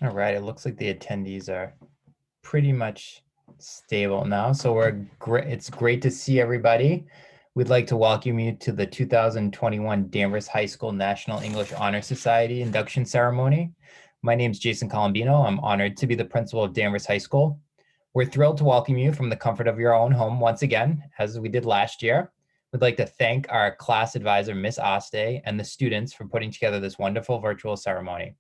All right, it looks like the attendees are pretty much stable now. So it's great to see everybody. We'd like to welcome you to the 2021 Danvers High School National English Honor Society Induction Ceremony. My name is Jason Colombino. I'm honored to be the principal of Danvers High School. We're thrilled to welcome you from the comfort of your own home once again, as we did last year. We'd like to thank our class advisor, Miss Aste, and the students for putting together this wonderful virtual ceremony.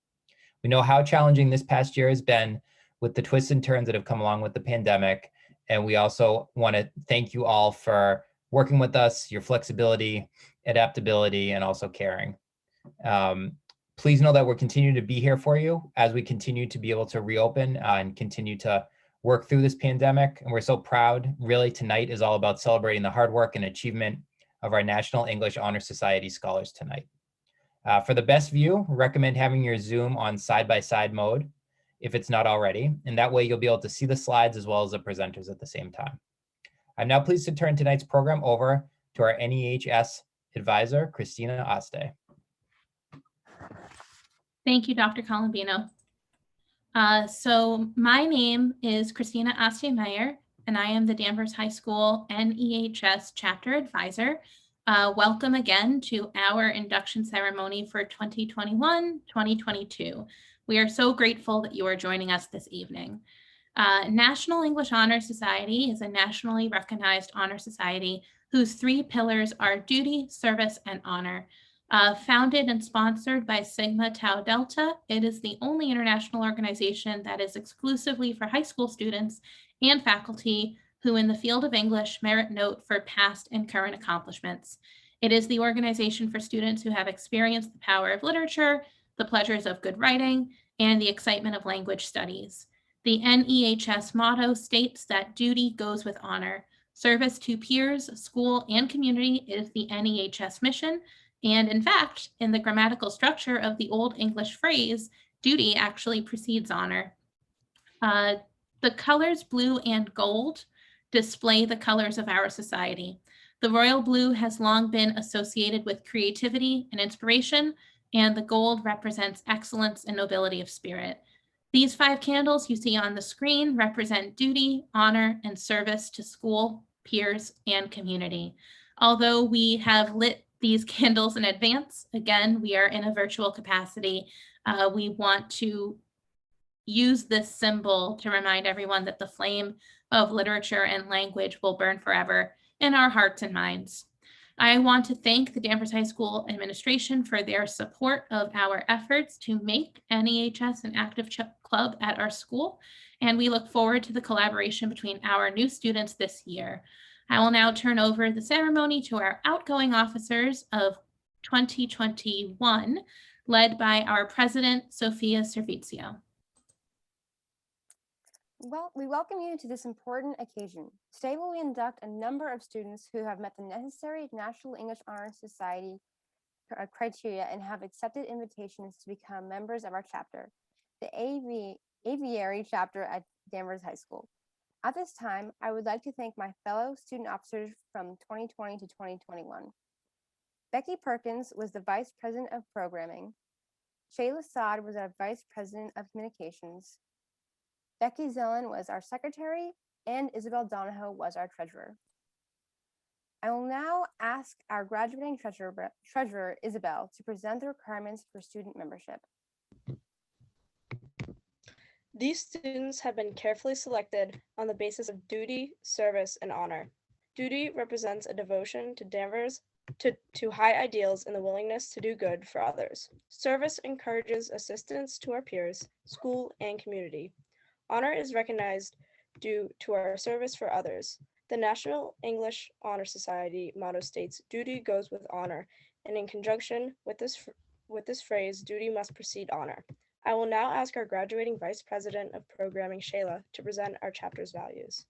We know how challenging this past year has been with the twists and turns that have come along with the pandemic. And we also want to thank you all for working with us, your flexibility, adaptability, and also caring. Please know that we're continuing to be here for you as we continue to be able to reopen and continue to work through this pandemic. And we're so proud. Really, tonight is all about celebrating the hard work and achievement of our National English Honor Society scholars tonight. For the best view, recommend having your Zoom on side-by-side mode if it's not already, and that way you'll be able to see the slides as well as the presenters at the same time. I'm now pleased to turn tonight's program over to our NEHS advisor, Christina Aste. Thank you, Dr. Colombino. So my name is Christina Aste-Mayer, and I am the Danvers High School NEHS chapter advisor. Welcome again to our induction ceremony for 2021-2022. We are so grateful that you are joining us this evening. National English Honor Society is a nationally recognized honor society whose three pillars are duty, service, and honor. Founded and sponsored by Sigma Tau Delta, it is the only international organization that is exclusively for high school students and faculty who in the field of English merit note for past and current accomplishments. It is the organization for students who have experienced the power of literature, the pleasures of good writing, and the excitement of language studies. The NEHS motto states that duty goes with honor. Service to peers, school, and community is the NEHS mission. And in fact, in the grammatical structure of the Old English phrase, duty actually precedes honor. The colors blue and gold display the colors of our society. The royal blue has long been associated with creativity and inspiration, and the gold represents excellence and nobility of spirit. These 5 candles you see on the screen represent duty, honor, and service to school, peers, and community. Although we have lit these candles in advance, again, we are in a virtual capacity. We want to use this symbol to remind everyone that the flame of literature and language will burn forever in our hearts and minds. I want to thank the Danvers High School administration for their support of our efforts to make NEHS an active club at our school, and we look forward to the collaboration between our new students this year. I will now turn over the ceremony to our outgoing officers of 2021, led by our president, Sophia Servizio. Well, we welcome you to this important occasion. Today we will induct a number of students who have met the necessary National English Honor Society criteria and have accepted invitations to become members of our chapter, the Aviary chapter at Danvers High School. At this time, I would like to thank my fellow student officers from 2020 to 2021. Becky Perkins was the Vice President of Programming. Shayla Saad was our Vice President of Communications. Becky Zellen was our secretary, and Isabel Donahoe was our treasurer. I will now ask our graduating treasurer, Isabel, to present the requirements for student membership. These students have been carefully selected on the basis of duty, service, and honor. Duty represents a devotion to Danvers, to high ideals and the willingness to do good for others. Service encourages assistance to our peers, school, and community. Honor is recognized due to our service for others. The National English Honor Society motto states, "Duty goes with honor," and in conjunction with this phrase, duty must precede honor. I will now ask our graduating Vice President of Programming, Shayla, to present our chapter's values.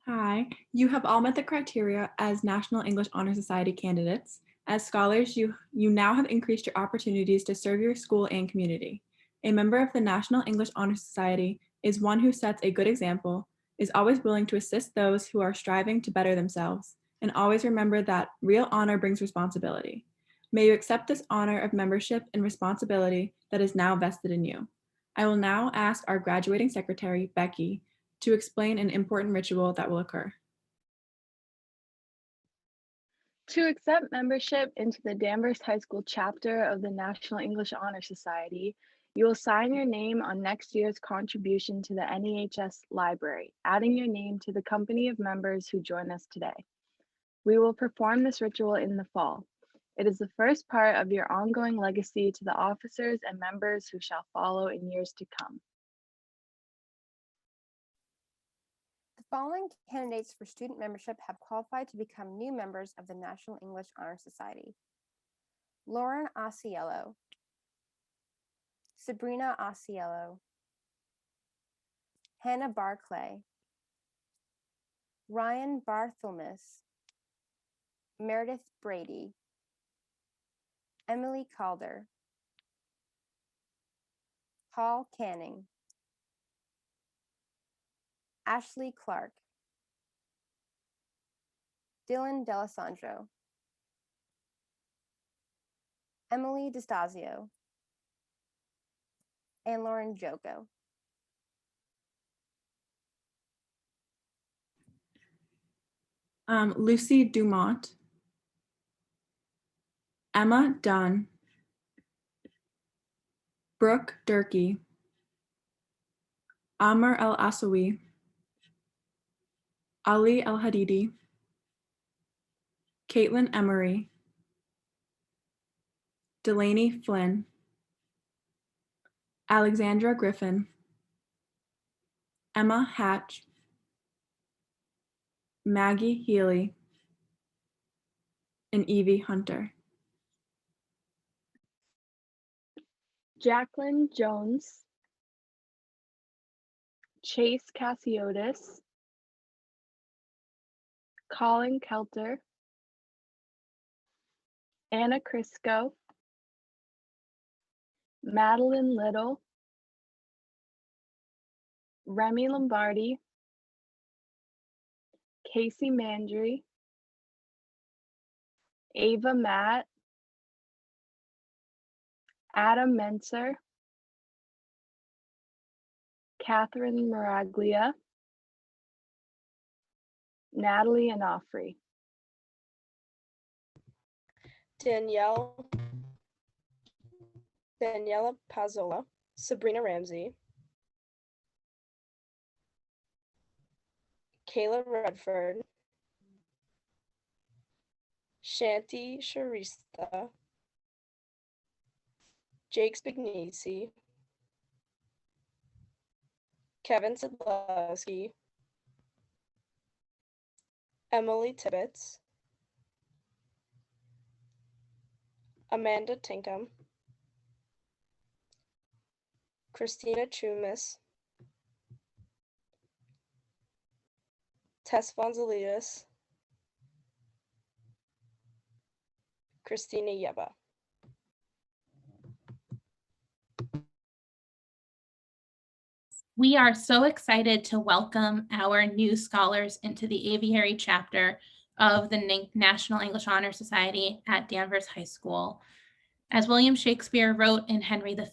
Hi, you have all met the criteria as National English Honor Society candidates. As scholars, you now have increased your opportunities to serve your school and community. A member of the National English Honor Society is one who sets a good example, is always willing to assist those who are striving to better themselves, and always remember that real honor brings responsibility. May you accept this honor of membership and responsibility that is now vested in you. I will now ask our graduating secretary, Becky, to explain an important ritual that will occur. To accept membership into the Danvers High School chapter of the National English Honor Society, you will sign your name on next year's contribution to the NEHS library, adding your name to the company of members who join us today. We will perform this ritual in the fall. It is the first part of your ongoing legacy to the officers and members who shall follow in years to come. The following candidates for student membership have qualified to become new members of the National English Honor Society: Lauren Asiello, Sabrina Asiello, Hannah Barclay, Ryan Barthelmess, Meredith Brady, Emily Calder, Paul Canning, Ashley Clark, Dylan D'Alessandro, Emily DeStasio, and Lauren Joko. Lucy Dumont, Emma Dunn, Brooke Durkee, Amr El Asawi, Ali El Hadidi, Caitlin Emery, Delaney Flynn, Alexandra Griffin, Emma Hatch, Maggie Healy, and Evie Hunter. Jacqueline Jones, Chase Cassiotis, Colin Kelter, Anna Crisco, Madeline Little, Remy Lombardi, Casey Mandry, Ava Matt, Adam Menser, Catherine Miraglia, Natalie Onofre. Daniela Pazzola, Sabrina Ramsey, Kayla Redford, Shanti Sharista, Jake Spignesi, Kevin Sidlowski, Emily Tibbetts, Amanda Tinkham, Christina Chumis, Tess Vonzalides, Christina Yeba. We are so excited to welcome our new scholars into the aviary chapter of the National English Honor Society at Danvers High School. As William Shakespeare wrote in Henry V,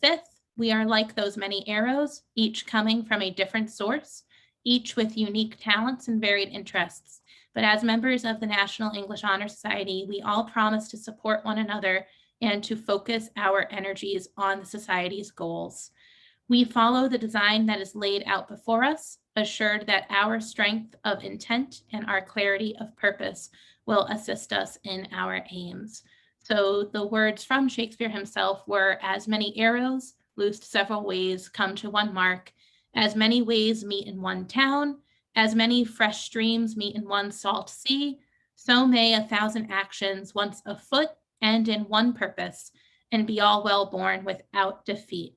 we are like those many arrows, each coming from a different source, each with unique talents and varied interests. But as members of the National English Honor Society, we all promise to support one another and to focus our energies on the society's goals. We follow the design that is laid out before us, assured that our strength of intent and our clarity of purpose will assist us in our aims. So the words from Shakespeare himself were, as many arrows, loosed several ways, come to one mark, as many ways meet in one town, as many fresh streams meet in one salt sea, so may 1,000 actions once afoot end in one purpose, and be all well born without defeat.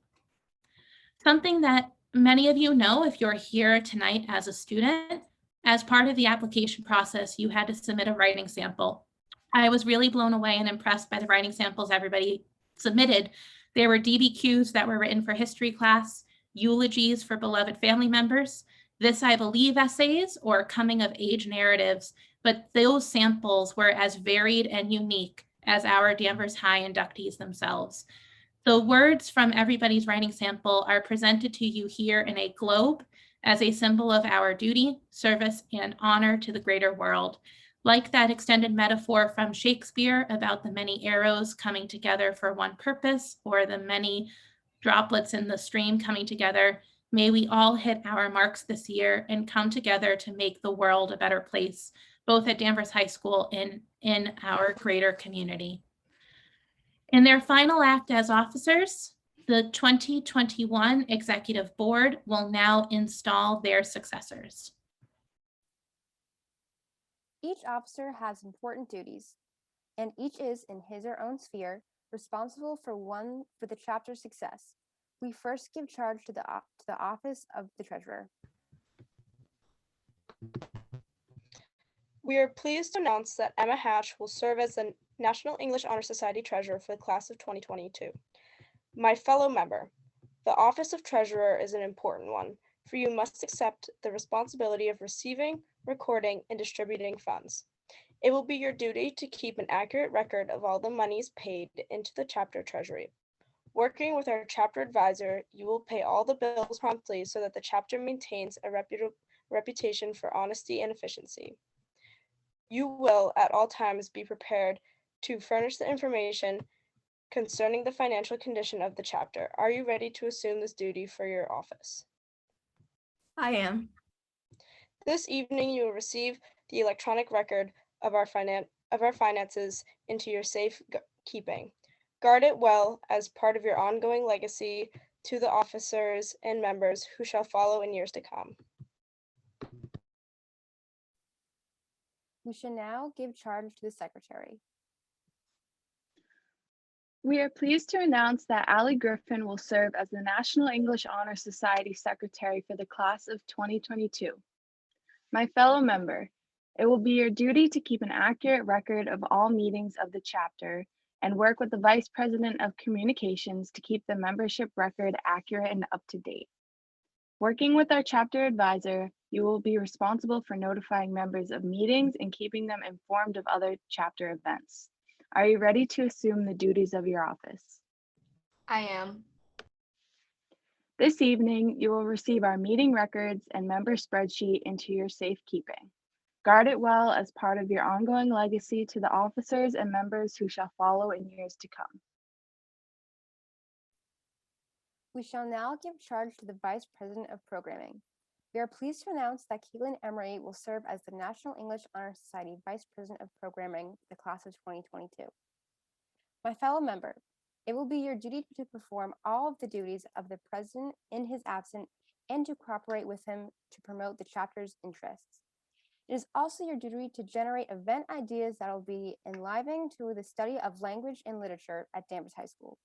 Something that many of you know if you're here tonight as a student, as part of the application process, you had to submit a writing sample. I was really blown away and impressed by the writing samples everybody submitted. There were DBQs that were written for history class, eulogies for beloved family members, this I believe essays or coming of age narratives, but those samples were as varied and unique as our Danvers High inductees themselves. The words from everybody's writing sample are presented to you here in a globe as a symbol of our duty, service, and honor to the greater world. Like that extended metaphor from Shakespeare about the many arrows coming together for one purpose, or the many droplets in the stream coming together, may we all hit our marks this year and come together to make the world a better place, both at Danvers High School and in our greater community. In their final act as officers, the 2021 Executive Board will now install their successors. Each officer has important duties, and each is, in his or own sphere, responsible for the chapter's success. We first give charge to the office of the treasurer. We are pleased to announce that Emma Hatch will serve as the National English Honor Society Treasurer for the class of 2022. My fellow member, the office of Treasurer is an important one, for you must accept the responsibility of receiving, recording, and distributing funds. It will be your duty to keep an accurate record of all the monies paid into the chapter treasury. Working with our chapter advisor, you will pay all the bills promptly so that the chapter maintains a reputation for honesty and efficiency. You will at all times be prepared to furnish the information concerning the financial condition of the chapter. Are you ready to assume this duty for your office? I am. This evening, you will receive the electronic record of our finances into your safe keeping. Guard it well as part of your ongoing legacy to the officers and members who shall follow in years to come. We shall now give charge to the secretary. We are pleased to announce that Allie Griffin will serve as the National English Honor Society Secretary for the class of 2022. My fellow member, it will be your duty to keep an accurate record of all meetings of the chapter and work with the Vice President of Communications to keep the membership record accurate and up to date. Working with our chapter advisor, you will be responsible for notifying members of meetings and keeping them informed of other chapter events. Are you ready to assume the duties of your office? I am. This evening, you will receive our meeting records and member spreadsheet into your safekeeping. Guard it well as part of your ongoing legacy to the officers and members who shall follow in years to come. We shall now give charge to the Vice President of Programming. We are pleased to announce that Keelan Emery will serve as the National English Honor Society Vice President of Programming for the class of 2022. My fellow member, it will be your duty to perform all of the duties of the President in his absence and to cooperate with him to promote the chapter's interests. It is also your duty to generate event ideas that will be enlivening to the study of language and literature at Danvers High School,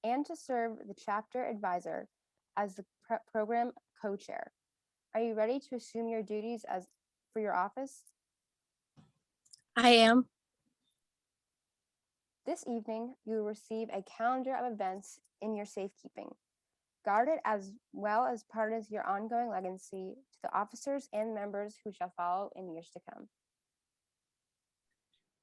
and to serve the chapter advisor as the program co-chair. Are you ready to assume your duties for your office? I am. This evening, you will receive a calendar of events in your safekeeping. Guard it as well as part of your ongoing legacy to the officers and members who shall follow in years to come.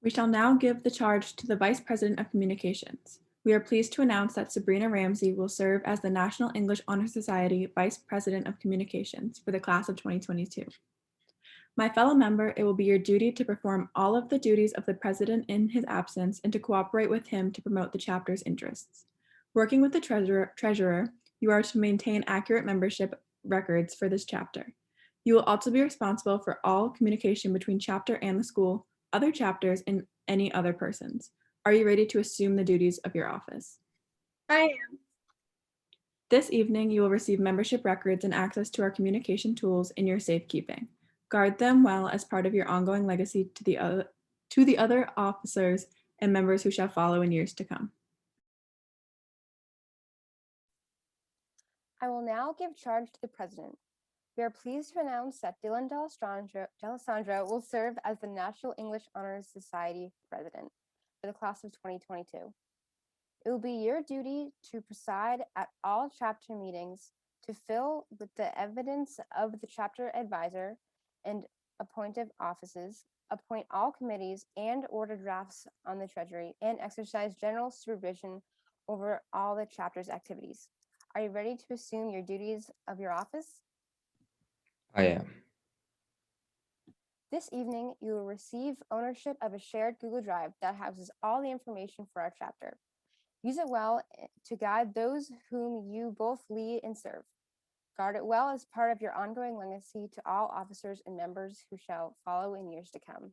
We shall now give the charge to the Vice President of Communications. We are pleased to announce that Sabrina Ramsey will serve as the National English Honor Society Vice President of Communications for the class of 2022. My fellow member, it will be your duty to perform all of the duties of the President in his absence and to cooperate with him to promote the chapter's interests. Working with the treasurer, you are to maintain accurate membership records for this chapter. You will also be responsible for all communication between chapter and the school, other chapters, and any other persons. Are you ready to assume the duties of your office? I am. This evening, you will receive membership records and access to our communication tools in your safekeeping. Guard them well as part of your ongoing legacy to the other officers and members who shall follow in years to come. I will now give charge to the President. We are pleased to announce that Dylan D'Alessandro will serve as the National English Honor Society President for the class of 2022. It will be your duty to preside at all chapter meetings, to fill with the evidence of the chapter advisor and appointive offices, appoint all committees and order drafts on the Treasury, and exercise general supervision over all the chapter's activities. Are you ready to assume your duties of your office? I am. This evening, you will receive ownership of a shared Google Drive that houses all the information for our chapter. Use it well to guide those whom you both lead and serve. Guard it well as part of your ongoing legacy to all officers and members who shall follow in years to come.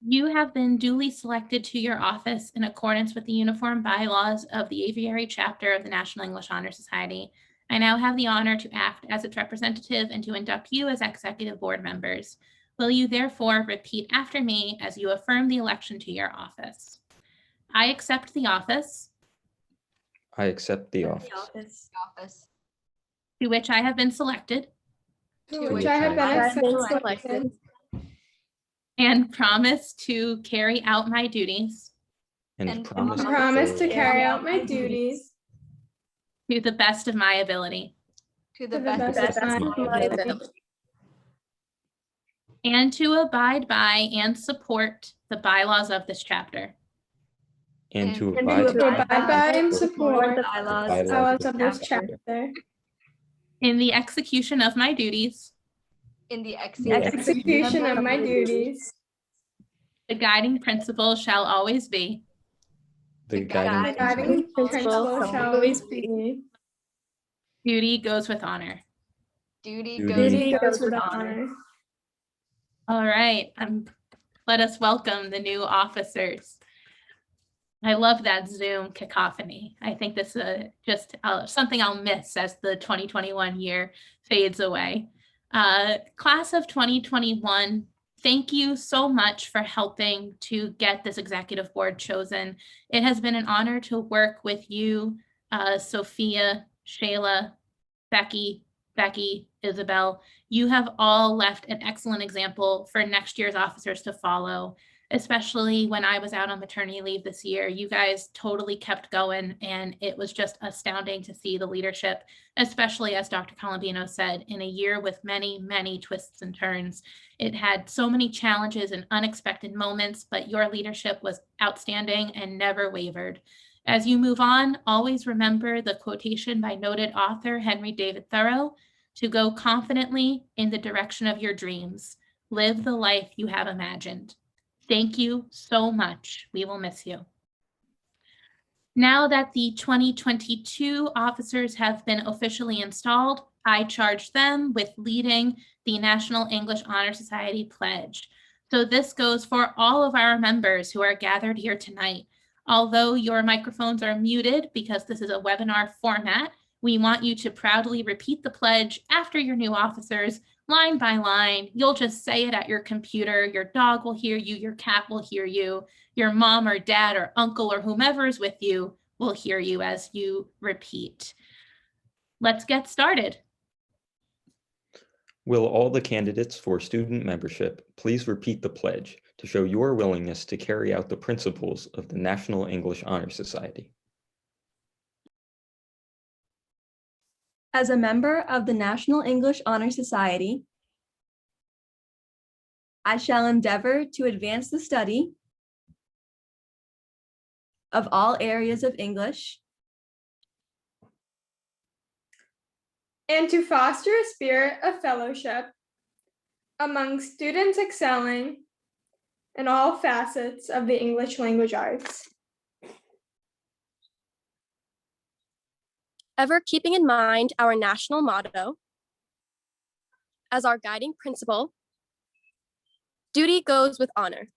You have been duly selected to your office in accordance with the uniform bylaws of the Aviary Chapter of the National English Honor Society. I now have the honor to act as its representative and to induct you as executive board members. Will you therefore repeat after me as you affirm the election to your office? I accept the office I accept the office to which I have been selected to which I have been selected and promise to carry out my duties and promise to carry out my duties to the best of my ability to the best of my ability and to abide by and support the bylaws of this chapter. and to and abide to abide by and support support the bylaws of this chapter In the execution of my duties, in the execution of my duties. the guiding principle shall always be the The guiding guiding principle shall always be duty goes with honor. duty Duty goes with honor. All right, let us welcome the new officers. I love that Zoom cacophony. I think this is just something I'll miss as the 2021 year fades away. Class of 2021, thank you so much for helping to get this executive board chosen. It has been an honor to work with you, Sophia, Shayla, Becky, Isabel. You have all left an excellent example for next year's officers to follow, especially when I was out on maternity leave this year. You guys totally kept going, and it was just astounding to see the leadership, especially as Dr. Colombino said, in a year with many, many twists and turns. It had so many challenges and unexpected moments, but your leadership was outstanding and never wavered. As you move on, always remember the quotation by noted author Henry David Thoreau, to go confidently in the direction of your dreams. Live the life you have imagined. Thank you so much. We will miss you. Now that the 2022 officers have been officially installed, I charge them with leading the National English Honor Society Pledge. So this goes for all of our members who are gathered here tonight. Although your microphones are muted because this is a webinar format, we want you to proudly repeat the pledge after your new officers, line by line. You'll just say it at your computer. Your dog will hear you. Your cat will hear you. Your mom or dad or uncle or whomever is with you will hear you as you repeat. Let's get started. Will all the candidates for student membership please repeat the pledge to show your willingness to carry out the principles of the National English Honor Society? As a member of the National English Honor Society, I shall endeavor to advance the study of all areas of English and to foster a spirit of fellowship among students excelling in all facets of the English language arts. Ever keeping in mind our national motto as our guiding principle, duty goes with honor.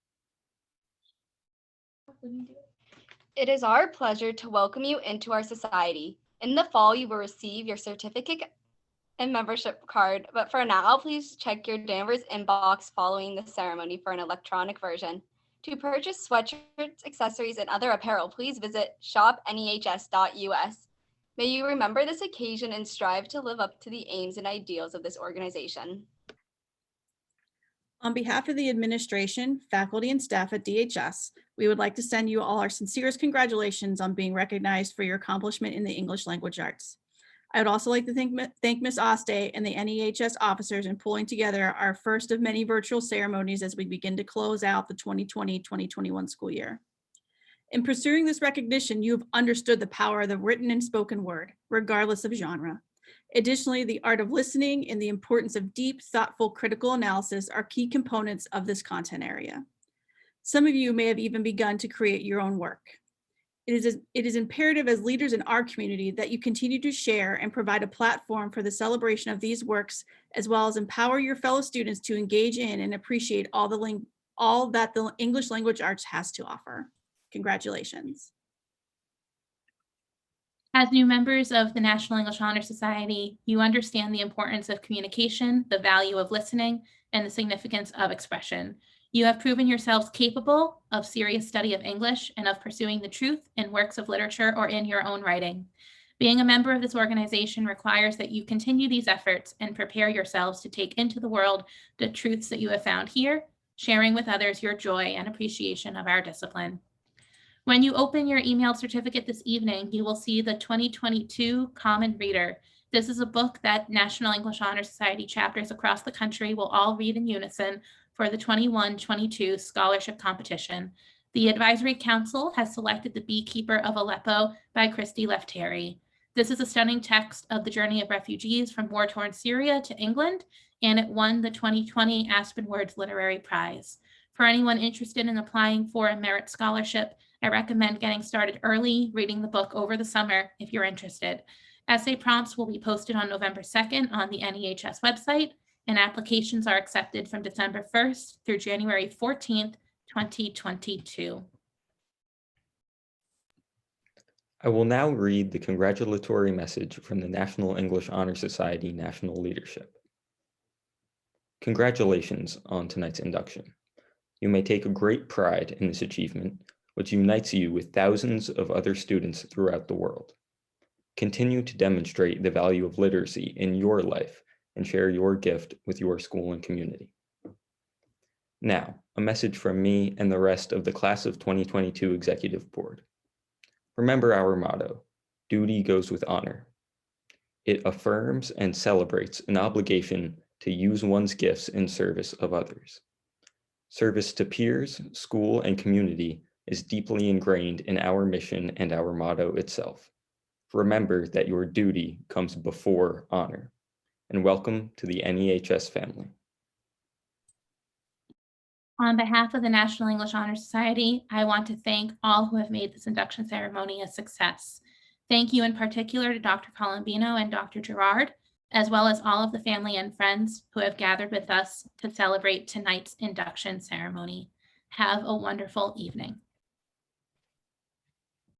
It is our pleasure to welcome you into our society. In the fall, you will receive your certificate and membership card, but for now, please check your Danvers inbox following the ceremony for an electronic version. To purchase sweatshirts, accessories, and other apparel, please visit shopnehs.us. May you remember this occasion and strive to live up to the aims and ideals of this organization. On behalf of the administration, faculty, and staff at DHS, we would like to send you all our sincerest congratulations on being recognized for your accomplishment in the English language arts. I would also like to thank Ms. Aste and the NEHS officers in pulling together our first of many virtual ceremonies as we begin to close out the 2020-2021 school year. In pursuing this recognition, you have understood the power of the written and spoken word, regardless of genre. Additionally, the art of listening and the importance of deep, thoughtful, critical analysis are key components of this content area. Some of you may have even begun to create your own work. It is imperative as leaders in our community that you continue to share and provide a platform for the celebration of these works, as well as empower your fellow students to engage in and appreciate all that the English language arts has to offer. Congratulations. As new members of the National English Honor Society, you understand the importance of communication, the value of listening, and the significance of expression. You have proven yourselves capable of serious study of English and of pursuing the truth in works of literature or in your own writing. Being a member of this organization requires that you continue these efforts and prepare yourselves to take into the world the truths that you have found here, sharing with others your joy and appreciation of our discipline. When you open your emailed certificate this evening, you will see the 2022 Common Reader. This is a book that National English Honor Society chapters across the country will all read in unison for the 21-22 scholarship competition. The Advisory Council has selected The Beekeeper of Aleppo by Christy Lefteri. This is a stunning text of the journey of refugees from war-torn Syria to England, and it won the 2020 Aspen Words Literary Prize. For anyone interested in applying for a merit scholarship, I recommend getting started early, reading the book over the summer if you're interested. Essay prompts will be posted on November 2nd on the NEHS website, and applications are accepted from December 1st through January 14th, 2022. I will now read the congratulatory message from the National English Honor Society National Leadership. Congratulations on tonight's induction. You may take a great pride in this achievement, which unites you with thousands of other students throughout the world. Continue to demonstrate the value of literacy in your life and share your gift with your school and community. Now, a message from me and the rest of the Class of 2022 Executive Board. Remember our motto, duty goes with honor. It affirms and celebrates an obligation to use one's gifts in service of others. Service to peers, school, and community is deeply ingrained in our mission and our motto itself. Remember that your duty comes before honor. And welcome to the NEHS family. On behalf of the National English Honor Society, I want to thank all who have made this induction ceremony a success. Thank you in particular to Dr. Colombino and Dr. Gerard, as well as all of the family and friends who have gathered with us to celebrate tonight's induction ceremony. Have a wonderful evening.